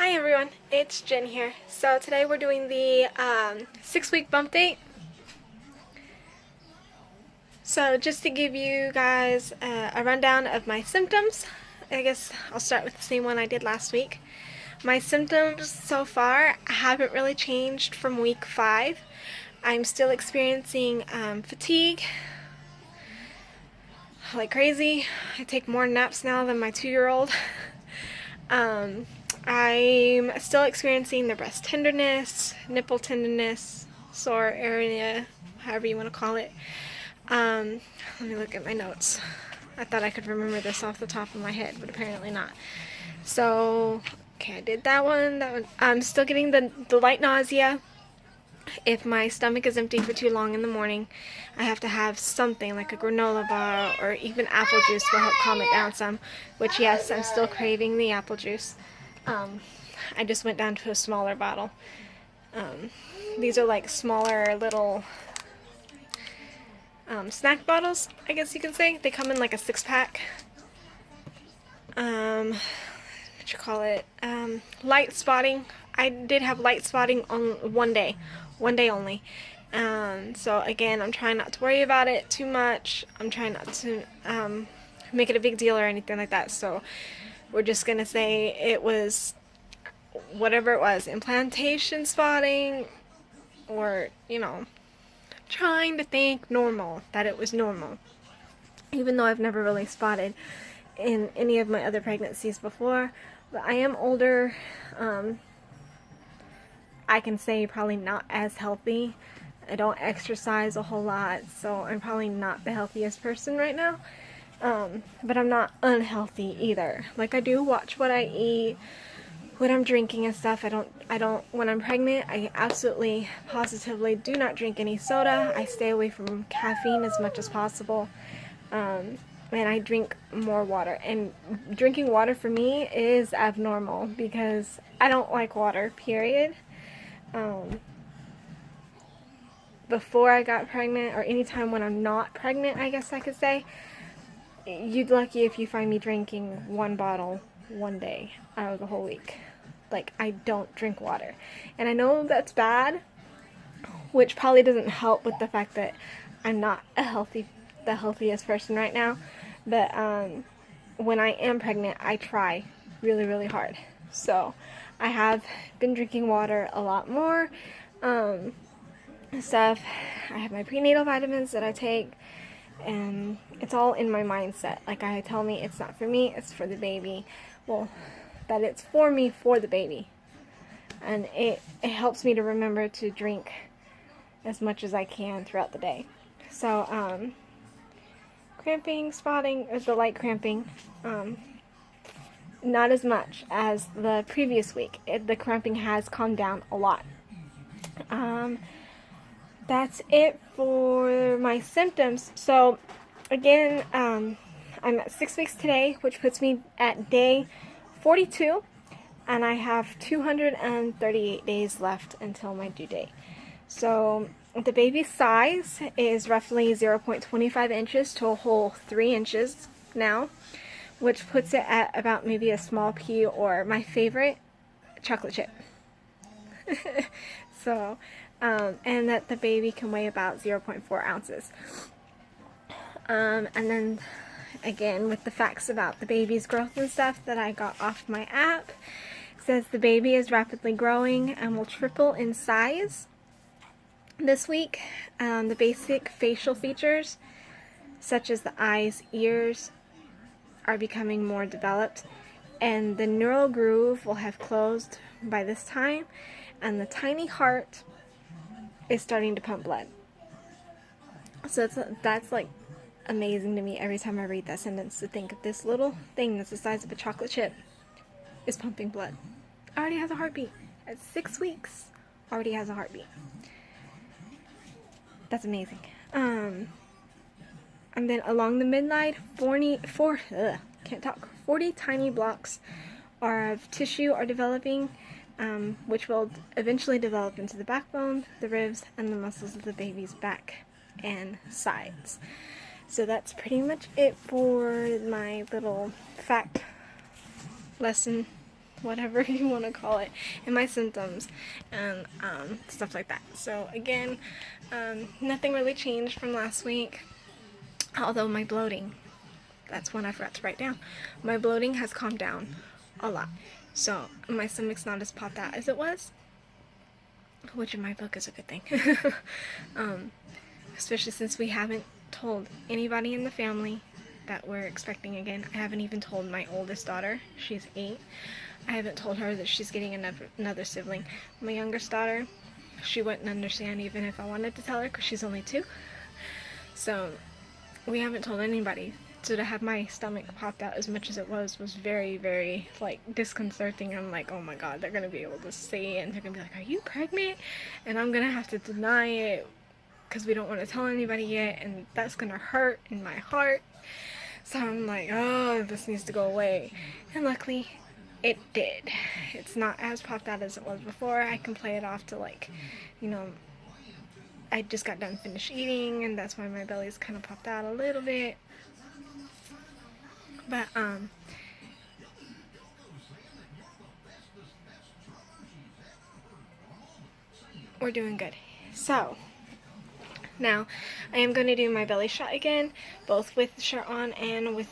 Hi everyone, it's Jen here. So today we're doing the 6-week bump date. So just to give you guys a rundown of my symptoms, I guess I'll start with the same one I did last week. My symptoms so far haven't really changed from week 5. I'm still experiencing fatigue like crazy. I take more naps now than my 2-year-old. I'm still experiencing the breast tenderness, nipple tenderness, sore area, however you want to call it. Let me look at my notes. I thought I could remember this off the top of my head, but apparently not. So, okay, I did that one. I'm still getting the light nausea. If my stomach is empty for too long in the morning, I have to have something like a granola bar or even apple juice will help calm it down some, which yes, I'm still craving the apple juice. I just went down to a smaller bottle. These are like smaller little snack bottles, I guess you can say. They come in like a 6-pack. What you call it? Light spotting. I did have light spotting on one day only. So again, I'm trying not to worry about it too much. I'm trying not to make it a big deal or anything like that. So we're just gonna say it was whatever it was, implantation spotting, or trying to think normal, that it was normal, even though I've never really spotted in any of my other pregnancies before. But I am older. I can say probably not as healthy. I don't exercise a whole lot, so I'm probably not the healthiest person right now. But I'm not unhealthy either. Like, I do watch what I eat, what I'm drinking and stuff. I don't, when I'm pregnant, I absolutely, positively do not drink any soda. I stay away from caffeine as much as possible. And I drink more water. And drinking water for me is abnormal because I don't like water, period. Before I got pregnant, or anytime when I'm not pregnant, I guess I could say, you'd lucky if you find me drinking one bottle one day out of the whole week. Like, I don't drink water. And I know that's bad, which probably doesn't help with the fact that I'm not the healthiest person right now. But when I am pregnant, I try really, really hard. So I have been drinking water a lot more. Stuff. I have my prenatal vitamins that I take, and it's all in my mindset. Like, I tell me it's not for me, it's for the baby. Well, that it's for me for the baby. And it helps me to remember to drink as much as I can throughout the day. So, cramping, spotting, or the light cramping, not as much as the previous week. The cramping has calmed down a lot. That's it for my symptoms. So, again, I'm at 6 weeks today, which puts me at day 42, and I have 238 days left until my due date. So, the baby's size is roughly 0.25 inches to a whole 3 inches now, which puts it at about maybe a small pea, or my favorite, chocolate chip. So, and that the baby can weigh about 0.4 ounces. And then, again, with the facts about the baby's growth and stuff that I got off my app, it says the baby is rapidly growing and will triple in size this week. The basic facial features, such as the eyes, ears, are becoming more developed, and the neural groove will have closed by this time, and the tiny heart is starting to pump blood. So that's like amazing to me every time I read that sentence, to think of this little thing that's the size of a chocolate chip is pumping blood. Already has a heartbeat. At 6 weeks, already has a heartbeat. That's amazing. And then along the midline, 40 tiny blocks of tissue are developing, which will eventually develop into the backbone, the ribs, and the muscles of the baby's back and sides. So that's pretty much it for my little fact lesson whatever you want to call it, and my symptoms and stuff like that. So again, nothing really changed from last week, although my bloating, that's one I forgot to write down. My bloating has calmed down a lot. So my stomach's not as popped out as it was, which in my book is a good thing. Especially since we haven't told anybody in the family that we're expecting again. I haven't even told my oldest daughter. She's 8. I haven't told her that she's getting another sibling. My youngest daughter, she wouldn't understand even if I wanted to tell her because she's only 2. So we haven't told anybody. So to have my stomach popped out as much as it was very, very, like, disconcerting. I'm like, oh my god, they're gonna be able to see it and they're gonna be like, are you pregnant? And I'm gonna have to deny it because we don't want to tell anybody yet, and that's gonna hurt in my heart. So I'm like, oh, this needs to go away. And luckily it did. It's not as popped out as it was before. I can play it off to, like, you know, I just got done finished eating and that's why my belly's kind of popped out a little bit. But we're doing good. So now I am going to do my belly shot again, both with the shirt on and with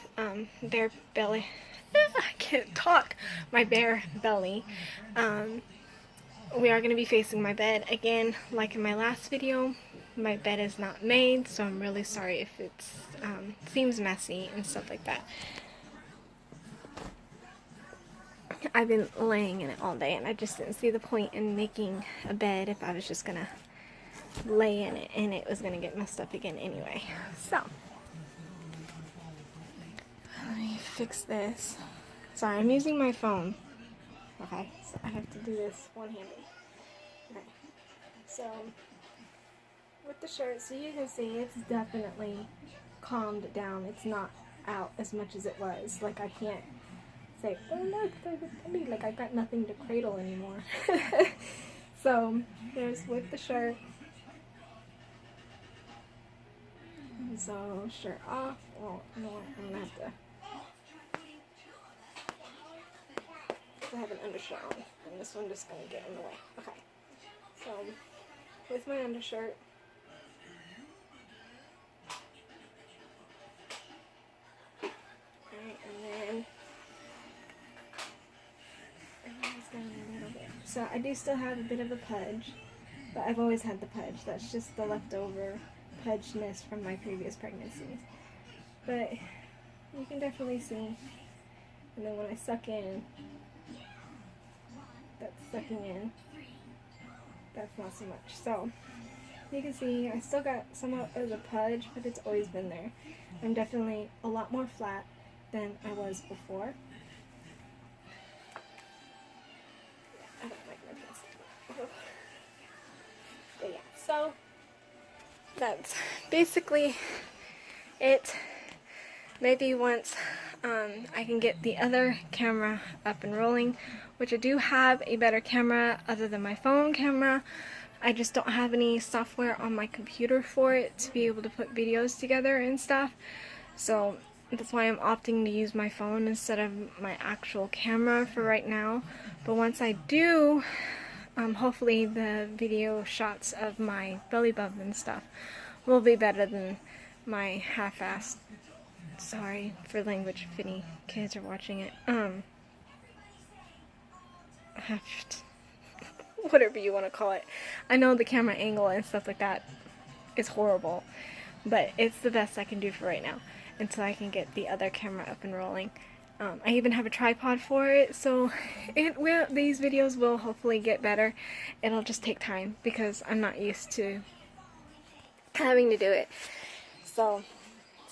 bare belly. I can't talk. My bare belly. We are going to be facing my bed again, like in my last video. My bed is not made, so I'm really sorry if it seems messy and stuff like that. I've been laying in it all day, and I just didn't see the point in making a bed if I was just gonna lay in it, and it was gonna get messed up again anyway. So let me fix this. Sorry, I'm using my phone. Okay, so I have to do this one-handed. Okay, so with the shirt, so you can see it's definitely calmed down. It's not out as much as it was. Like, I can't say, oh look, there's a baby. Like, I've got nothing to cradle anymore. So there's with the shirt. So shirt off. Well, you know what? I'm gonna have to. I have an undershirt on, and this one just gonna get in the way. Okay. So with my undershirt. Alright, and then down a little bit. So I do still have a bit of a pudge, but I've always had the pudge. That's just the leftover pudgeness from my previous pregnancies. But you can definitely see. And then when I suck in, that's sucking in. That's not so much. So you can see I still got some of the pudge, but it's always been there. I'm definitely a lot more flat than I was before. I don't like my pants. But yeah, so that's basically it. Maybe once I can get the other camera up and rolling, which I do have a better camera other than my phone camera. I just don't have any software on my computer for it to be able to put videos together and stuff. So that's why I'm opting to use my phone instead of my actual camera for right now. But once I do, hopefully the video shots of my belly button and stuff will be better than my half-assed. Sorry for language if any kids are watching it. Whatever you want to call it. I know the camera angle and stuff like that is horrible, but it's the best I can do for right now until I can get the other camera up and rolling. I even have a tripod for it, so these videos will hopefully get better. It'll just take time because I'm not used to having to do it. So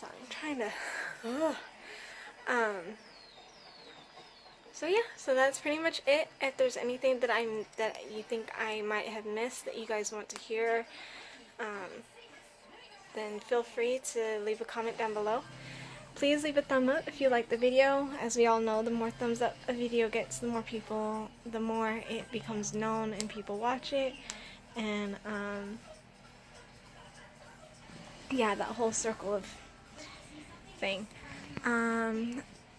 I'm trying to. So yeah, so that's pretty much it. If there's anything that you think I might have missed that you guys want to hear, then feel free to leave a comment down below. Please leave a thumb up if you like the video. As we all know, the more thumbs up a video gets, the more it becomes known and people watch it. And yeah, that whole circle of thing.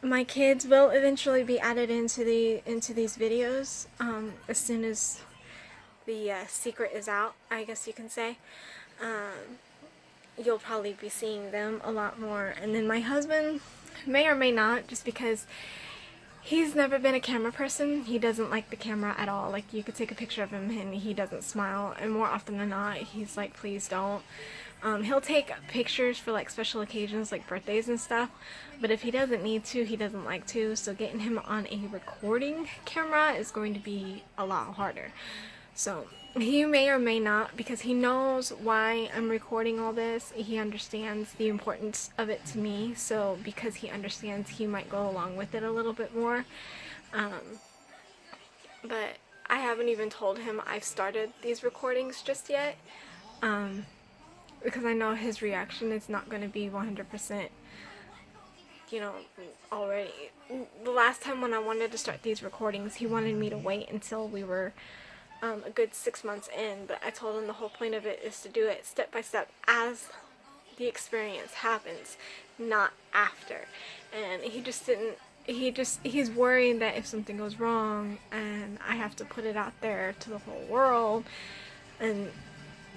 my kids will eventually be added into these videos as soon as the secret is out, I guess you can say. You'll probably be seeing them a lot more. And then my husband may or may not, just because he's never been a camera person. He doesn't like the camera at all. Like, you could take a picture of him and he doesn't smile, and more often than not he's like, please don't. He'll take pictures for like special occasions like birthdays and stuff, but if he doesn't need to, he doesn't like to, so getting him on a recording camera is going to be a lot harder. So he may or may not, because he knows why I'm recording all this. He understands the importance of it to me, so because he understands, he might go along with it a little bit more. But I haven't even told him I've started these recordings just yet, because I know his reaction is not going to be 100%, you know, already. The last time when I wanted to start these recordings, he wanted me to wait until we were a good 6 months in, but I told him the whole point of it is to do it step by step as the experience happens, not after. And he just didn't, he's worried that if something goes wrong and I have to put it out there to the whole world, and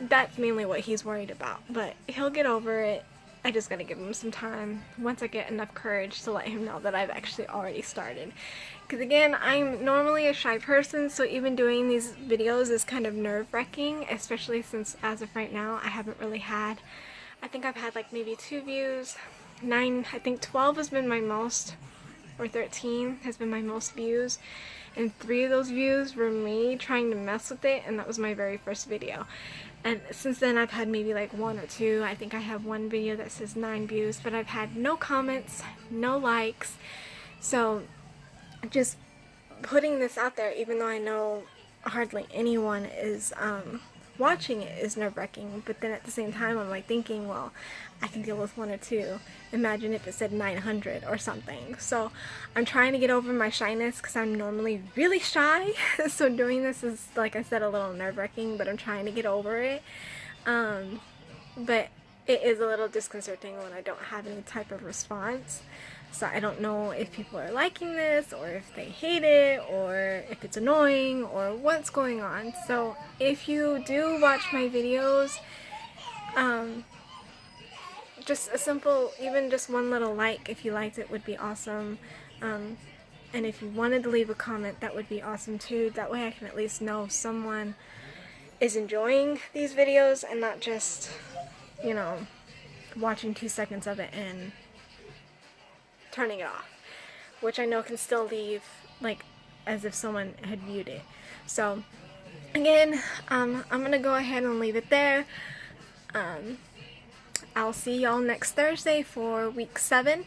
that's mainly what he's worried about. But he'll get over it. I just gotta give him some time once I get enough courage to let him know that I've actually already started. Because again, I'm normally a shy person, so even doing these videos is kind of nerve-wracking, especially since as of right now I haven't really had, I think I've had like maybe 2 views, 9, I think 12 has been my most, or 13 has been my most views, and 3 of those views were me trying to mess with it, and that was my very first video. And since then I've had maybe like 1 or 2. I think I have one video that says 9 views, but I've had no comments, no likes. So just putting this out there, even though I know hardly anyone is watching it, is nerve-wracking. But then at the same time I'm like thinking, well, I can deal with 1 or 2. Imagine if it said 900 or something. So I'm trying to get over my shyness, because I'm normally really shy. So doing this is, like I said, a little nerve-wracking, but I'm trying to get over it. But it is a little disconcerting when I don't have any type of response. So I don't know if people are liking this, or if they hate it, or if it's annoying, or what's going on. So if you do watch my videos, just a simple, even just 1 little like if you liked it would be awesome. And if you wanted to leave a comment, that would be awesome too. That way I can at least know someone is enjoying these videos and not just, you know, watching 2 seconds of it and turning it off, which I know can still leave like as if someone had viewed it. So again, I'm gonna go ahead and leave it there. I'll see y'all next Thursday for week 7,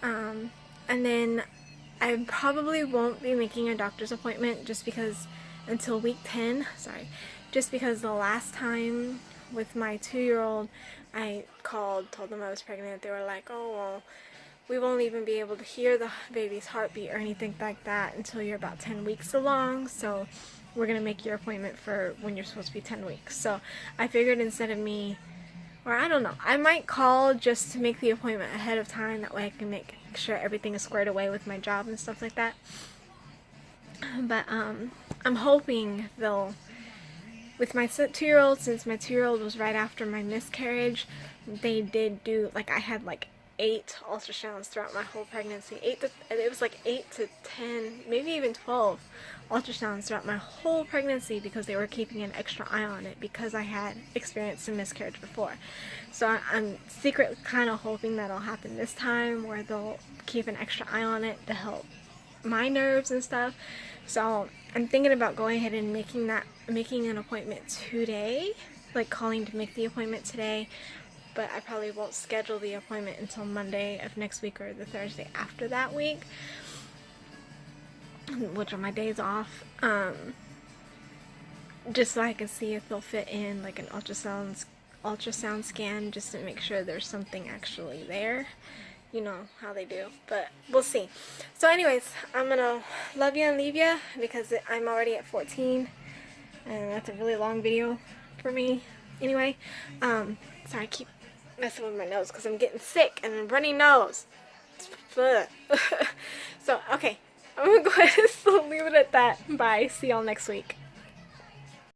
and then I probably won't be making a doctor's appointment just because until week 10, just because the last time with my 2-year-old I called, told them I was pregnant. They were like, oh well, we won't even be able to hear the baby's heartbeat or anything like that until you're about 10 weeks along, so we're gonna make your appointment for when you're supposed to be 10 weeks. So I figured instead of me, or I don't know, I might call just to make the appointment ahead of time, that way I can make sure everything is squared away with my job and stuff like that. But I'm hoping they'll, with my 2-year-old, since my 2-year-old was right after my miscarriage, they did do, like, I had like 8 ultrasounds throughout my whole pregnancy. It was like 8 to 10, maybe even 12 ultrasounds throughout my whole pregnancy, because they were keeping an extra eye on it because I had experienced a miscarriage before. So I'm secretly kind of hoping that'll happen this time, where they'll keep an extra eye on it to help my nerves and stuff. So I'm thinking about going ahead and making an appointment today, like calling to make the appointment today. But I probably won't schedule the appointment until Monday of next week or the Thursday after that week, which are my days off, just so I can see if they'll fit in like an ultrasound scan, just to make sure there's something actually there. You know how they do, but we'll see. So anyways, I'm gonna love you and leave you, because I'm already at 14, and that's a really long video for me. Anyway, sorry, I keep messing with my nose because I'm getting sick and a runny nose. So, okay. I'm gonna go ahead and leave it at that. Bye. See y'all next week.